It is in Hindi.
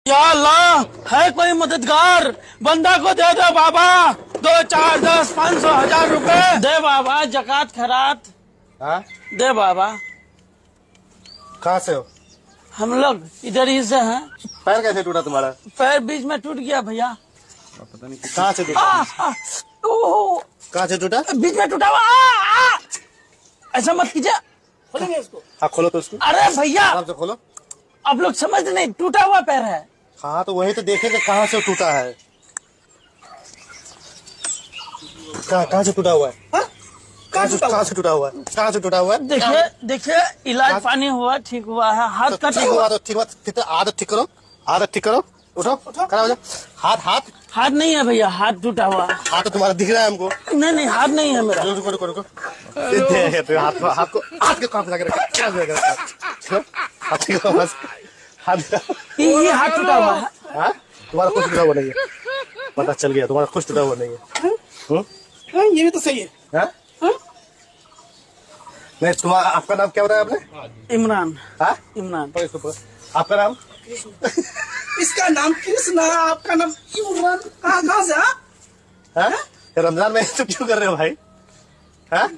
या अल्लाह, है कोई मददगार? बंदा को दे दो बाबा, 2, 4, 10, 500, 1000 रुपए दे बाबा, जकात खैरात दे बाबा। कहाँ से हो? हम लोग इधर ही से हैं। पैर कैसे टूटा तुम्हारा? पैर बीच में टूट गया भैया। पता नहीं कहाँ से टूटा? कहाँ से टूटा? बीच में टूटा हुआ। ऐसा मत कीजिए, खोलेंगे इसको। हाँ खोलो तो उसको। अरे भैया आराम से खोलो। आप लोग समझ नहीं, टूटा हुआ पैर है। हाँ तो वही तो देखेंगे कहाँ से टूटा है। कहाँ से टूटा हुआ है? कहाँ से टूटा हुआ है? कहाँ से टूटा हुआ है? देखिए इलाज पानी हुआ, ठीक हुआ है। हाथ तो कटा ठीक हुआ। हुआ तो ठीक हुआ। आदत ठीक करो, आदत ठीक करो। उठो खड़ा हो जाओ। हाथ हाथ नहीं है भैया, हाथ टूटा हुआ। हाथ तो तुम्हारा दिख रहा है हमको। नहीं हाथ नहीं है मेरा। रुको रुको रुको। हाथ के कहाँ पे लगे? ये हाथ टूटा हुआ है। हाँ तुम्हारा कुछ टूटा हुआ नहीं है, पता चल गया तुम्हारा कुछ टूटा हुआ नहीं है। ये भी तो सही है। हाँ? नहीं तुम्हारा, आपका नाम क्या बताया आपने? इमरान। हाँ इमरान। आपका नाम? इसका नाम कृष्ण, आपका नाम इमरान। कहाँ से? रमजान में तो क्यों कर रहे हो भाई? हाँ